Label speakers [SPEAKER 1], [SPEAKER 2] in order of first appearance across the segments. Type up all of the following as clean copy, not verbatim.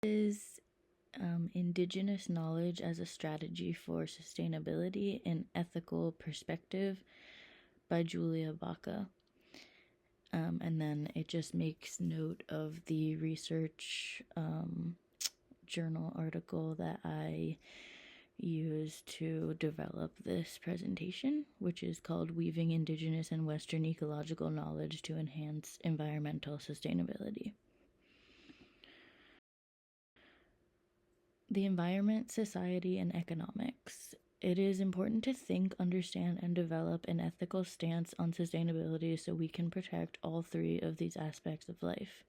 [SPEAKER 1] is Indigenous Knowledge as a Strategy for Sustainability and Ethical Perspective by Julia Baca. And then it just makes note of the research journal article that I used to develop this presentation, which is called Weaving Indigenous and Western Ecological Knowledge to Enhance Environmental Sustainability. The environment, society, and economics. It is important to think, understand, and develop an ethical stance on sustainability so we can protect all three of these aspects of life.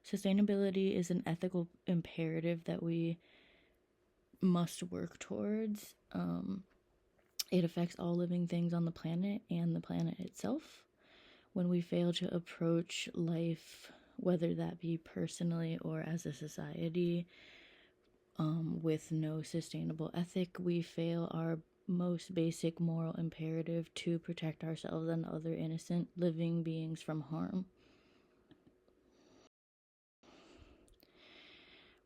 [SPEAKER 1] Sustainability is an ethical imperative that we must work towards. It affects all living things on the planet and the planet itself. When we fail to approach life, whether that be personally or as a society, with no sustainable ethic, we fail our most basic moral imperative to protect ourselves and other innocent living beings from harm.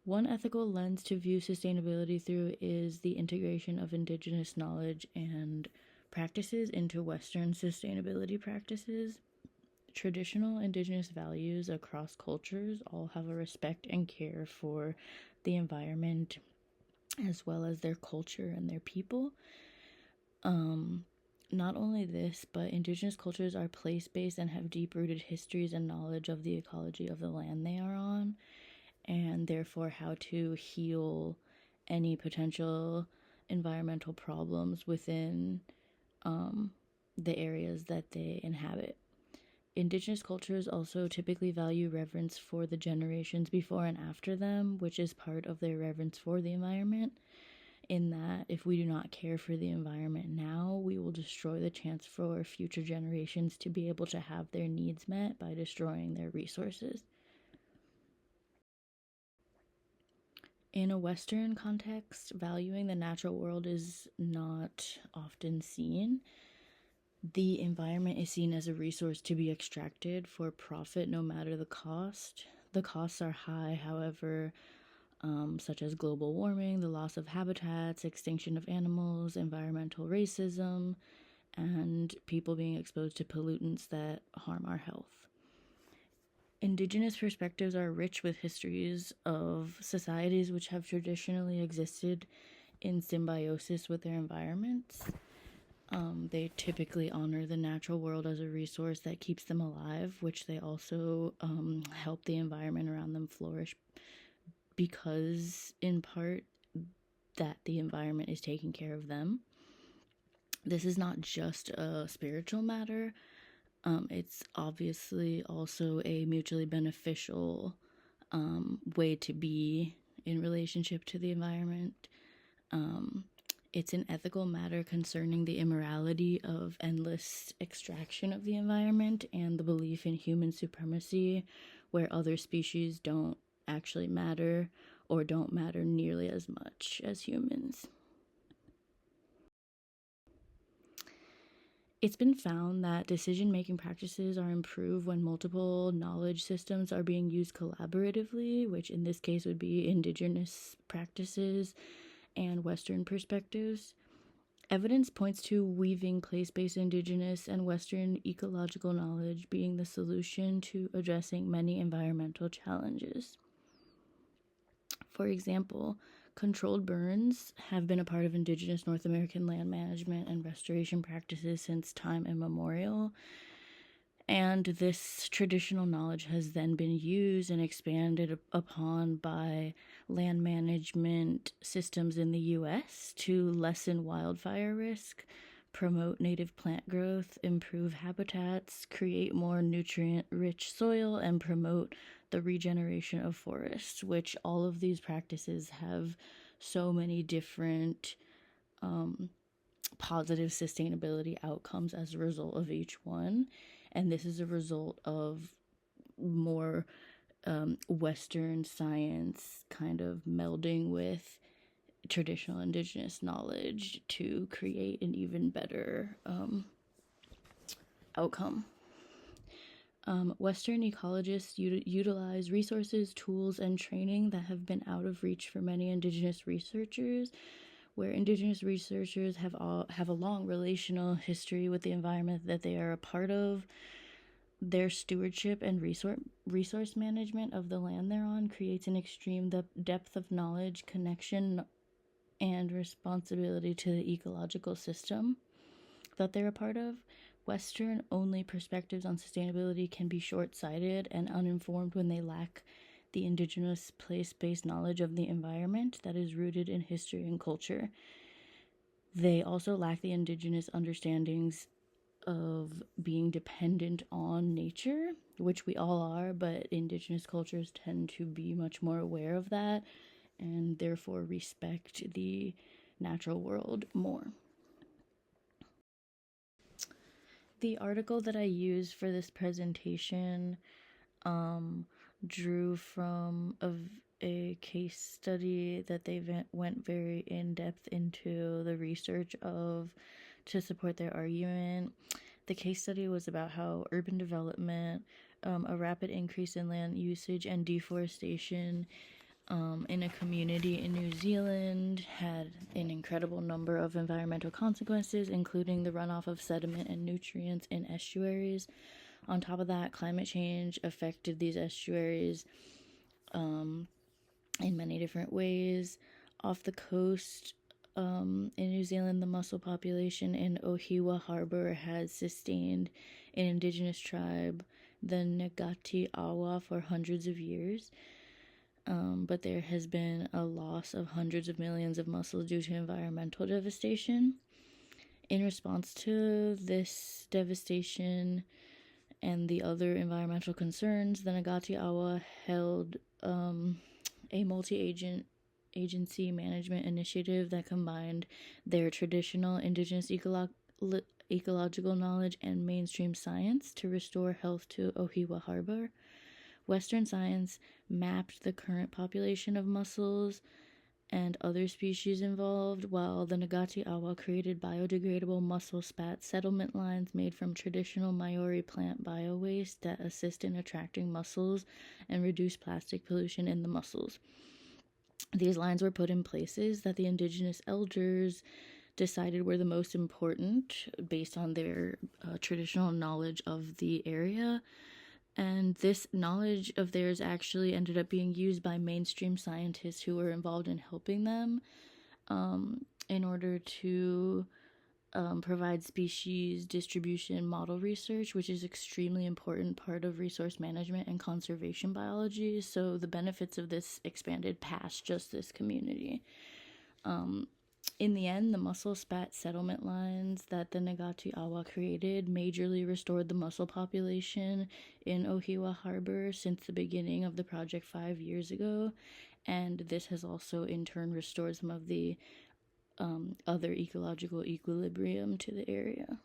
[SPEAKER 1] One ethical lens to view sustainability through is the integration of Indigenous knowledge and practices into Western sustainability practices. Traditional Indigenous values across cultures all have a respect and care for the environment as well as their culture and their people. Not only this, but Indigenous cultures are place-based and have deep-rooted histories and knowledge of the ecology of the land they are on, and therefore how to heal any potential environmental problems within the areas that they inhabit. Indigenous cultures also typically value reverence for the generations before and after them, which is part of their reverence for the environment, in that if we do not care for the environment now, we will destroy the chance for future generations to be able to have their needs met by destroying their resources. In a Western context, valuing the natural world is not often seen. The environment is seen as a resource to be extracted for profit no matter the cost. The costs are high, however, such as global warming, the loss of habitats, extinction of animals, environmental racism, and people being exposed to pollutants that harm our health. Indigenous perspectives are rich with histories of societies which have traditionally existed in symbiosis with their environments. They typically honor the natural world as a resource that keeps them alive, which they also help the environment around them flourish because, in part, that the environment is taking care of them. This is not just a spiritual matter. It's obviously also a mutually beneficial way to be in relationship to the environment. It's an ethical matter concerning the immorality of endless extraction of the environment and the belief in human supremacy, where other species don't actually matter or don't matter nearly as much as humans. It's been found that decision-making practices are improved when multiple knowledge systems are being used collaboratively, which in this case would be Indigenous practices and Western perspectives. Evidence points to weaving place-based Indigenous and Western ecological knowledge being the solution to addressing many environmental challenges. For example, controlled burns have been a part of Indigenous North American land management and restoration practices since time immemorial. And this traditional knowledge has then been used and expanded upon by land management systems in the U.S. to lessen wildfire risk, promote native plant growth, improve habitats, create more nutrient-rich soil, and promote the regeneration of forests, which all of these practices have so many different positive sustainability outcomes as a result of each one. And this is a result of more Western science kind of melding with traditional Indigenous knowledge to create an even better outcome. Western ecologists utilize resources, tools, and training that have been out of reach for many Indigenous researchers, where Indigenous researchers have a long relational history with the environment that they are a part of. Their stewardship and resource management of the land they're on creates an extreme depth of knowledge, connection, and responsibility to the ecological system that they're a part of. Western only perspectives on sustainability can be short sighted and uninformed when they lack the Indigenous place based knowledge of the environment that is rooted in history and culture. They also lack the Indigenous understandings of being dependent on nature, which we all are, but Indigenous cultures tend to be much more aware of that and therefore respect the natural world more. The article that I used for this presentation drew from a case study that they went very in depth into the research of to support their argument. The case study was about how urban development, a rapid increase in land usage, and deforestation in a community in New Zealand had an incredible number of environmental consequences, including the runoff of sediment and nutrients in estuaries. On top of that, climate change affected these estuaries in many different ways. Off the coast in New Zealand, the mussel population in Ohiwa Harbor has sustained an Indigenous tribe, the Ngati Awa, for hundreds of years. But there has been a loss of hundreds of millions of mussels due to environmental devastation. In response to this devastation and the other environmental concerns, the Ngati Awa held a multi-agency management initiative that combined their traditional Indigenous ecological knowledge and mainstream science to restore health to Ohiwa Harbor. Western science mapped the current population of mussels and other species involved, while the Ngati Awa created biodegradable mussel spat settlement lines made from traditional Maori plant biowaste that assist in attracting mussels and reduce plastic pollution in the mussels. These lines were put in places that the Indigenous elders decided were the most important based on their traditional knowledge of the area. And this knowledge of theirs actually ended up being used by mainstream scientists who were involved in helping them in order to provide species distribution model research, which is extremely important part of resource management and conservation biology. So the benefits of this expanded past just this community. In the end, the mussel spat settlement lines that the Ngati Awa created majorly restored the mussel population in Ohiwa Harbor since the beginning of the project 5 years ago, and this has also in turn restored some of the other ecological equilibrium to the area.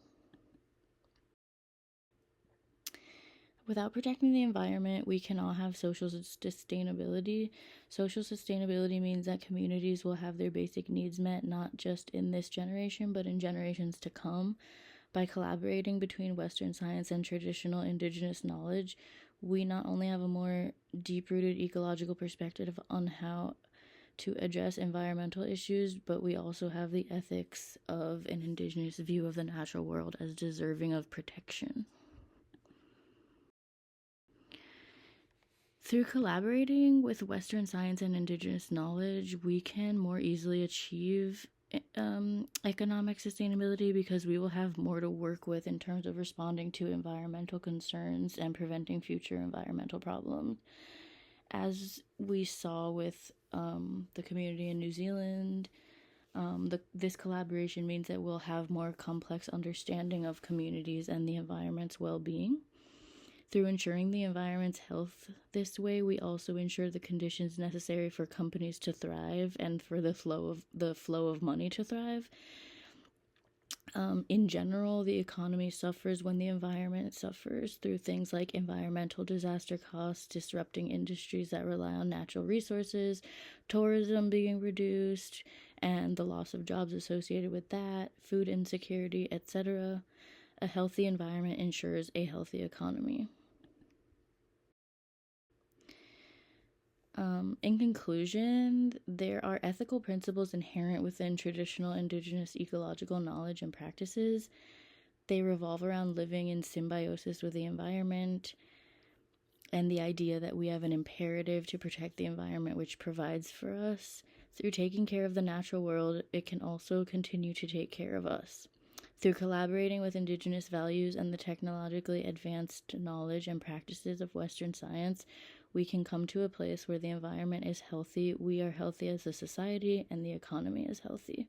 [SPEAKER 1] Without protecting the environment, we cannot have social sustainability. Social sustainability means that communities will have their basic needs met not just in this generation, but in generations to come. By collaborating between Western science and traditional Indigenous knowledge, we not only have a more deep-rooted ecological perspective on how to address environmental issues, but we also have the ethics of an Indigenous view of the natural world as deserving of protection. Through collaborating with Western science and Indigenous knowledge, we can more easily achieve economic sustainability because we will have more to work with in terms of responding to environmental concerns and preventing future environmental problems. As we saw with the community in New Zealand, this collaboration means that we'll have more complex understanding of communities and the environment's well-being. Through ensuring the environment's health this way, we also ensure the conditions necessary for companies to thrive and for the flow of money to thrive. In general, the economy suffers when the environment suffers through things like environmental disaster costs, disrupting industries that rely on natural resources, tourism being reduced, and the loss of jobs associated with that, food insecurity, etc. A healthy environment ensures a healthy economy. In conclusion, there are ethical principles inherent within traditional indigenous ecological knowledge and practices. They revolve around living in symbiosis with the environment and the idea that we have an imperative to protect the environment which provides for us. Through taking care of the natural world, it can also continue to take care of us. Through collaborating with indigenous values and the technologically advanced knowledge and practices of Western science, we can come to a place where the environment is healthy, we are healthy as a society, and the economy is healthy.